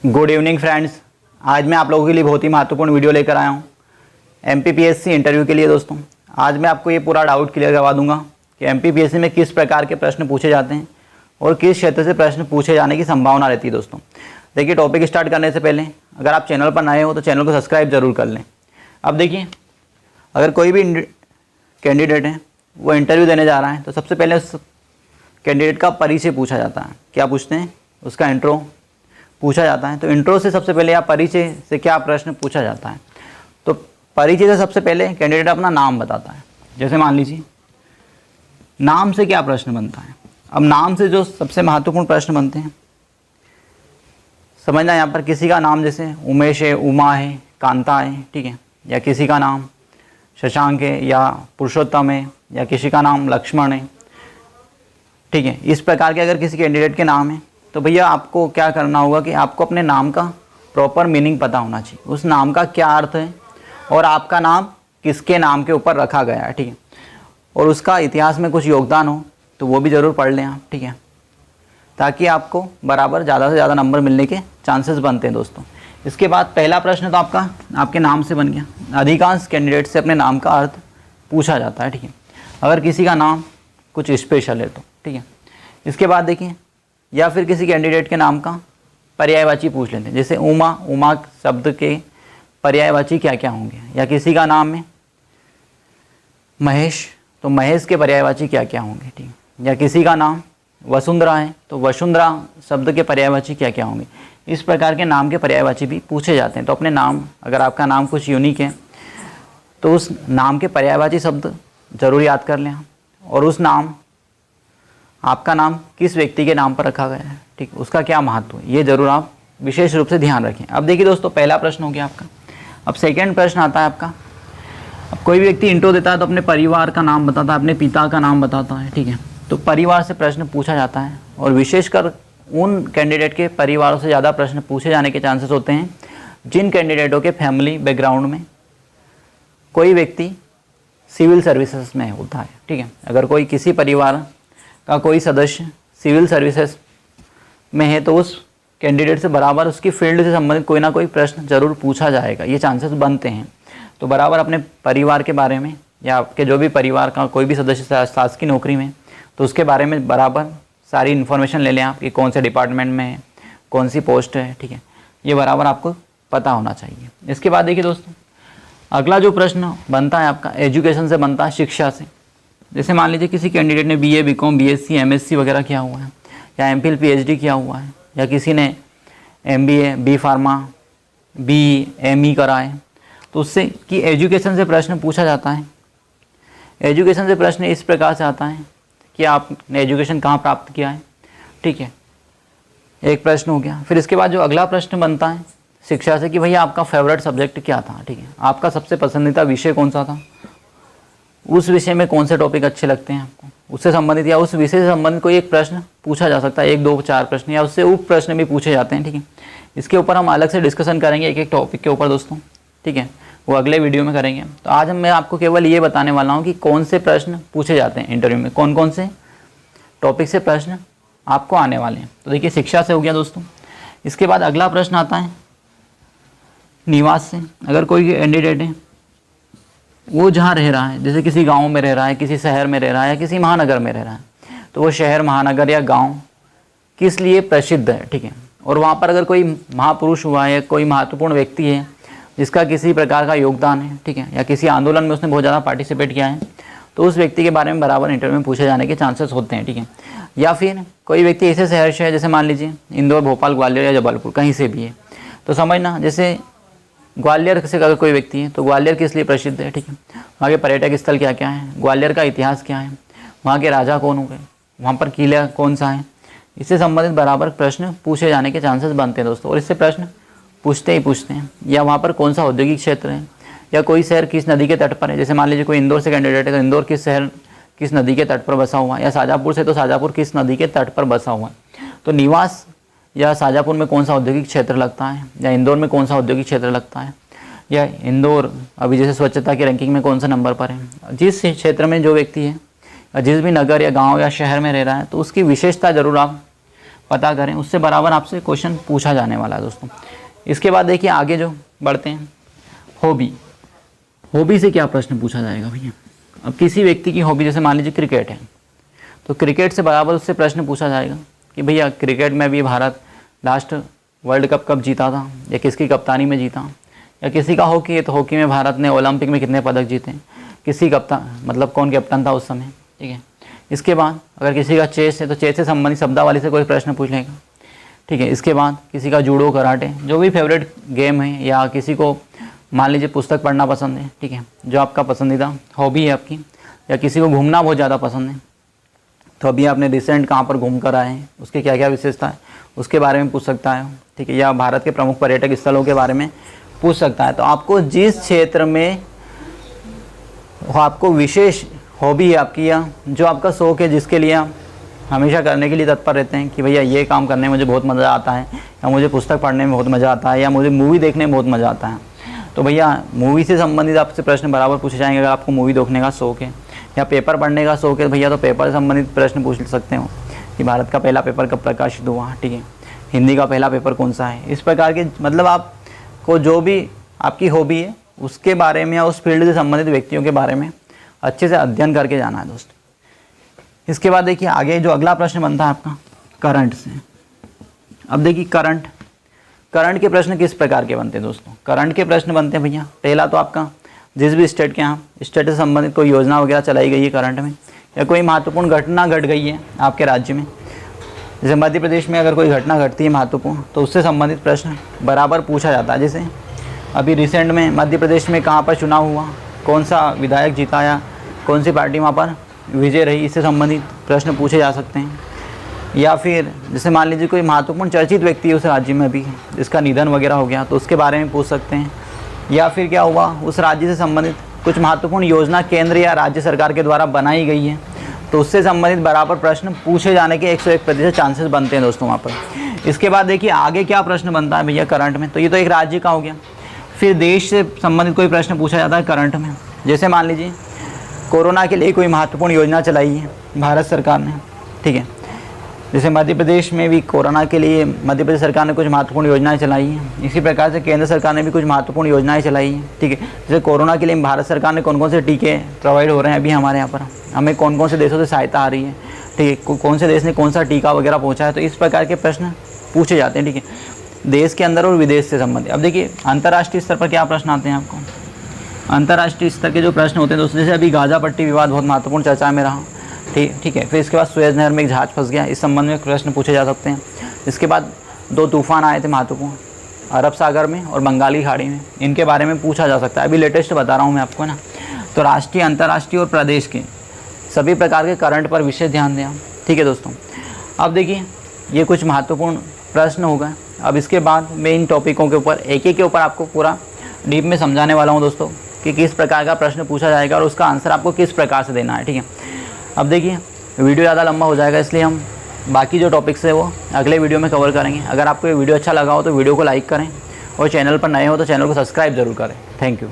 Good evening friends. आज मैं आप लोगों के लिए बहुत ही महत्वपूर्ण वीडियो लेकर आया हूँ एमपीपीएससी इंटरव्यू के लिए। दोस्तों, आज मैं आपको ये पूरा डाउट क्लियर करवा दूंगा कि एमपीपीएससी में किस प्रकार के प्रश्न पूछे जाते हैं और किस क्षेत्र से प्रश्न पूछे जाने की संभावना रहती है। दोस्तों देखिए, टॉपिक स्टार्ट करने से पहले अगर आप चैनल पर नए हो तो चैनल को सब्सक्राइब जरूर कर लें। अब देखिए, अगर कोई भी कैंडिडेट है वो इंटरव्यू देने जा रहा है तो सबसे पहले उस कैंडिडेट का परिचय पूछा जाता है। क्या पूछते हैं? उसका इंट्रो पूछा जाता है। तो इंट्रो से सबसे पहले या परिचय से क्या प्रश्न पूछा जाता है? तो परिचय से सबसे पहले कैंडिडेट अपना नाम बताता है। जैसे मान लीजिए, नाम से क्या प्रश्न बनता है? अब नाम से जो सबसे महत्वपूर्ण प्रश्न बनते हैं, समझना, यहाँ पर किसी का नाम जैसे उमेश है, उमा है, कांता है, ठीक है, या किसी का नाम शशांक है या पुरुषोत्तम है, या किसी का नाम लक्ष्मण है, ठीक है। इस प्रकार के अगर किसी कैंडिडेट के नाम है तो भैया आपको क्या करना होगा कि आपको अपने नाम का प्रॉपर मीनिंग पता होना चाहिए। उस नाम का क्या अर्थ है और आपका नाम किसके नाम के ऊपर रखा गया है, ठीक है, और उसका इतिहास में कुछ योगदान हो तो वो भी ज़रूर पढ़ लें आप, ठीक है, ताकि आपको बराबर ज़्यादा से ज़्यादा नंबर मिलने के चांसेस बनते हैं। दोस्तों, इसके बाद पहला प्रश्न तो आपका आपके नाम से बन गया। अधिकांश कैंडिडेट से अपने नाम का अर्थ पूछा जाता है, ठीक है, अगर किसी का नाम कुछ स्पेशल है तो, ठीक है। इसके बाद देखिए, या फिर किसी कैंडिडेट के नाम का पर्यायवाची पूछ लेते हैं। जैसे उमा, उमा शब्द के पर्यायवाची क्या क्या होंगे, या किसी का नाम है महेश तो महेश के पर्यायवाची क्या क्या होंगे, ठीक है, या किसी का नाम वसुंधरा है तो वसुंधरा शब्द के पर्यायवाची क्या क्या होंगे। इस प्रकार के नाम के पर्यायवाची भी पूछे जाते हैं। तो अपने नाम, अगर आपका नाम कुछ यूनिक है तो उस नाम के पर्यायवाची शब्द जरूर याद कर लें, और उस नाम, आपका नाम किस व्यक्ति के नाम पर रखा गया है, ठीक, उसका क्या महत्व है, ये जरूर आप विशेष रूप से ध्यान रखें। अब देखिए दोस्तों, पहला प्रश्न हो गया आपका। अब सेकंड प्रश्न आता है आपका। अब कोई भी व्यक्ति इंट्रो देता है तो अपने परिवार का नाम बताता है, अपने पिता का नाम बताता है, ठीक है। तो परिवार से प्रश्न पूछा जाता है, और विशेषकर उन कैंडिडेट के परिवारों से ज़्यादा प्रश्न पूछे जाने के चांसेस होते हैं जिन कैंडिडेटों के फैमिली बैकग्राउंड में कोई व्यक्ति सिविल सर्विसेज में होता है, ठीक है। अगर कोई किसी परिवार का कोई सदस्य सिविल सर्विसेज में है तो उस कैंडिडेट से बराबर उसकी फील्ड से संबंधित कोई ना कोई प्रश्न जरूर पूछा जाएगा, ये चांसेस बनते हैं। तो बराबर अपने परिवार के बारे में, या आपके जो भी परिवार का कोई भी सदस्य शासकीय नौकरी में, तो उसके बारे में बराबर सारी इन्फॉर्मेशन ले लें आप कि कौन से डिपार्टमेंट में है, कौन सी पोस्ट है, ठीक है, ये बराबर आपको पता होना चाहिए। इसके बाद देखिए दोस्तों, अगला जो प्रश्न बनता है आपका एजुकेशन से बनता है, शिक्षा से। जैसे मान लीजिए किसी कैंडिडेट ने बीए, बीकॉम, बीएससी, एमएससी वगैरह किया हुआ है, या एमफिल, पीएचडी किया हुआ है, या किसी ने एमबीए, बी फार्मा, बीएमई करा है, तो उससे कि एजुकेशन से प्रश्न पूछा जाता है। एजुकेशन से प्रश्न इस प्रकार से आता है कि आपने एजुकेशन कहाँ प्राप्त किया है, ठीक है, एक प्रश्न हो गया। फिर इसके बाद जो अगला प्रश्न बनता है शिक्षा से कि भैया आपका फेवरेट सब्जेक्ट क्या था, ठीक है, आपका सबसे पसंदीदा विषय कौन सा था, उस विषय में कौन से टॉपिक अच्छे लगते हैं आपको, उससे संबंधित या उस विषय से संबंधित कोई एक प्रश्न पूछा जा सकता है, 1, 2, 4 प्रश्न, या उससे उप प्रश्न भी पूछे जाते हैं, ठीक है। इसके ऊपर हम अलग से डिस्कशन करेंगे एक एक टॉपिक के ऊपर दोस्तों, ठीक है, वो अगले वीडियो में करेंगे। तो आज मैं आपको केवल ये बताने वाला हूँ कि कौन से प्रश्न पूछे जाते हैं इंटरव्यू में, कौन कौन से टॉपिक से प्रश्न आपको आने वाले हैं। तो देखिए, शिक्षा से हो गया दोस्तों। इसके बाद अगला प्रश्न आता है निवास से। अगर कोई कैंडिडेट है वो जहाँ रह रहा है, जैसे किसी गांव में रह रहा है, किसी शहर में रह रहा है, या किसी महानगर में रह रहा है, तो वो शहर, महानगर या गांव किस लिए प्रसिद्ध है, ठीक है, और वहाँ पर अगर कोई महापुरुष हुआ है, कोई महत्वपूर्ण व्यक्ति है जिसका किसी प्रकार का योगदान है, ठीक है, या किसी आंदोलन में उसने बहुत ज़्यादा पार्टिसिपेट किया है, तो उस व्यक्ति के बारे में बराबर इंटरव्यू में पूछे जाने के चांसेस होते हैं, ठीक है। या फिर कोई व्यक्ति ऐसे शहर से है, जैसे मान लीजिए इंदौर, भोपाल, ग्वालियर या जबलपुर, कहीं से भी है, तो समझना, जैसे ग्वालियर से अगर कोई व्यक्ति है तो ग्वालियर किस लिए प्रसिद्ध है, ठीक है, वहाँ के पर्यटक स्थल क्या क्या है, ग्वालियर का इतिहास क्या है, वहाँ के राजा कौन हो गए, वहाँ पर किला कौन सा है, इससे संबंधित बराबर प्रश्न पूछे जाने के चांसेस बनते हैं दोस्तों, और इससे प्रश्न पूछते ही पूछते हैं। या वहाँ पर कौन सा औद्योगिक क्षेत्र है, या कोई शहर किस नदी के तट पर है। जैसे मान लीजिए कोई इंदौर से कैंडिडेट है तो इंदौर किस शहर किस नदी के तट पर बसा हुआ है, या शाजापुर से तो शाजापुर किस नदी के तट पर बसा हुआ है। तो निवास या शाजापुर में कौन सा औद्योगिक क्षेत्र लगता है, या इंदौर में कौन सा औद्योगिक क्षेत्र लगता है, या इंदौर अभी जैसे स्वच्छता की रैंकिंग में कौन सा नंबर पर है। जिस क्षेत्र में जो व्यक्ति है, जिस भी नगर या गांव या शहर में रह रहा है, तो उसकी विशेषता जरूर आप पता करें, उससे बराबर आपसे क्वेश्चन पूछा जाने वाला है दोस्तों। इसके बाद देखिए आगे जो बढ़ते हैं, हॉबी। हॉबी से क्या प्रश्न पूछा जाएगा भैया? अब किसी व्यक्ति की हॉबी, जैसे मान लीजिए क्रिकेट है, तो क्रिकेट से बराबर उससे प्रश्न पूछा जाएगा कि भैया क्रिकेट में भी भारत लास्ट वर्ल्ड कप कब जीता था, या किसकी कप्तानी में जीता, या किसी का हॉकी है तो हॉकी में भारत ने ओलंपिक में कितने पदक जीते, किसी कप्तान मतलब कौन कैप्टन था उस समय, ठीक है। इसके बाद अगर किसी का चेस है तो चेस से संबंधित शब्दावली से कोई प्रश्न पूछ लेगा, ठीक है। इसके बाद किसी का जूडो, कराटे, जो भी फेवरेट गेम है, या किसी को मान लीजिए पुस्तक पढ़ना पसंद है, ठीक है, जो आपका पसंदीदा हॉबी है आपकी, या किसी को घूमना बहुत ज़्यादा पसंद है, तो अभी आपने रिसेंट कहाँ पर घूम कर आए हैं, उसके क्या क्या विशेषता है उसके बारे में पूछ सकता है, ठीक है। या भारत के प्रमुख पर्यटक स्थलों के बारे में पूछ सकता है। तो आपको जिस क्षेत्र में आपको विशेष हॉबी है आपकी, या जो आपका शौक़ है, जिसके लिए आप हमेशा करने के लिए तत्पर रहते हैं कि भैया ये काम करने में मुझे बहुत मज़ा आता है, या मुझे पुस्तक पढ़ने में बहुत मज़ा आता है, या मुझे मूवी देखने में बहुत मज़ा आता है, तो भैया मूवी से संबंधित आपसे प्रश्न बराबर पूछे जाएंगे। अगर आपको मूवी देखने का शौक़ है या पेपर पढ़ने का शौक़ है भैया, तो पेपर से संबंधित प्रश्न पूछ सकते हो कि भारत का पहला पेपर कब प्रकाशित हुआ, ठीक है, हिंदी का पहला पेपर कौन सा है। इस प्रकार के मतलब आपको जो भी आपकी हॉबी है उसके बारे में या उस फील्ड से संबंधित व्यक्तियों के बारे में अच्छे से अध्ययन करके जाना है दोस्त। इसके बाद देखिए आगे जो अगला प्रश्न बनता है आपका करंट से। अब देखिए करंट के प्रश्न किस प्रकार के बनते हैं दोस्तों? करंट के प्रश्न बनते हैं भैया, पहला तो आपका जिस भी स्टेट के यहाँ स्टेट से संबंधित कोई योजना वगैरह चलाई गई है करंट में, या कोई महत्वपूर्ण घटना घट गई है आपके राज्य में, जैसे मध्य प्रदेश में अगर कोई घटना घटती है महत्वपूर्ण, तो उससे संबंधित प्रश्न बराबर पूछा जाता है। जैसे अभी रिसेंट में मध्य प्रदेश में कहाँ पर चुनाव हुआ, कौन सा विधायक जीता, या कौन सी पार्टी वहाँ पर विजय रही, इससे संबंधित प्रश्न पूछे जा सकते हैं। या फिर जैसे मान लीजिए कोई महत्वपूर्ण चर्चित व्यक्ति है उस राज्य में अभी, जिसका निधन वगैरह हो गया, तो उसके बारे में पूछ सकते हैं। या फिर क्या हुआ, उस राज्य से संबंधित कुछ महत्वपूर्ण योजना केंद्र या राज्य सरकार के द्वारा बनाई गई है, तो उससे संबंधित बराबर प्रश्न पूछे जाने के 101% चांसेस बनते हैं दोस्तों वहाँ पर। इसके बाद देखिए आगे क्या प्रश्न बनता है भैया करंट में, तो ये तो एक राज्य का हो गया। फिर देश से संबंधित कोई प्रश्न पूछा जाता है करंट में, जैसे मान लीजिए कोरोना के लिए कोई महत्वपूर्ण योजना चलाई है भारत सरकार ने, ठीक है। जैसे मध्य प्रदेश में भी कोरोना के लिए मध्य प्रदेश सरकार ने कुछ महत्वपूर्ण योजनाएं चलाई हैं, इसी प्रकार से केंद्र सरकार ने भी कुछ महत्वपूर्ण योजनाएं चलाई हैं, ठीक है। जैसे कोरोना के लिए भारत सरकार ने कौन कौन से टीके प्रोवाइड हो रहे हैं अभी हमारे यहाँ पर, हमें कौन कौन से देशों से सहायता आ रही है, ठीक है, कौन से देश ने कौन सा टीका वगैरह पहुँचा है, तो इस प्रकार के प्रश्न पूछे जाते हैं, ठीक है, देश के अंदर और विदेश से संबंधित। अब देखिए अंतर्राष्ट्रीय स्तर पर क्या प्रश्न आते हैं आपको, अंतर्राष्ट्रीय स्तर के जो प्रश्न होते हैं दोस्तों, जैसे अभी गाज़ा पट्टी विवाद बहुत महत्वपूर्ण चर्चा में रहा, ठीक है। फिर इसके बाद सुएज नहर में एक जहाज़ फंस गया, इस संबंध में प्रश्न पूछे जा सकते हैं। इसके बाद 2 तूफान आए थे महत्वपूर्ण अरब सागर में और बंगाली खाड़ी में, इनके बारे में पूछा जा सकता है। अभी लेटेस्ट बता रहा हूँ मैं आपको ना। तो राष्ट्रीय, अंतर्राष्ट्रीय और प्रदेश के सभी प्रकार के करंट पर विशेष ध्यान दें, ठीक है दोस्तों। अब देखिए ये कुछ महत्वपूर्ण प्रश्न हो गए। अब इसके बाद मैं इन टॉपिकों के ऊपर एक के ऊपर आपको पूरा डीप में समझाने वाला हूँ दोस्तों कि किस प्रकार का प्रश्न पूछा जाएगा और उसका आंसर आपको किस प्रकार से देना है, ठीक है। अब देखिए वीडियो ज़्यादा लंबा हो जाएगा, इसलिए हम बाकी जो टॉपिक्स है वो अगले वीडियो में कवर करेंगे। अगर आपको ये वीडियो अच्छा लगा हो तो वीडियो को लाइक करें, और चैनल पर नए हो तो चैनल को सब्सक्राइब ज़रूर करें। Thank you.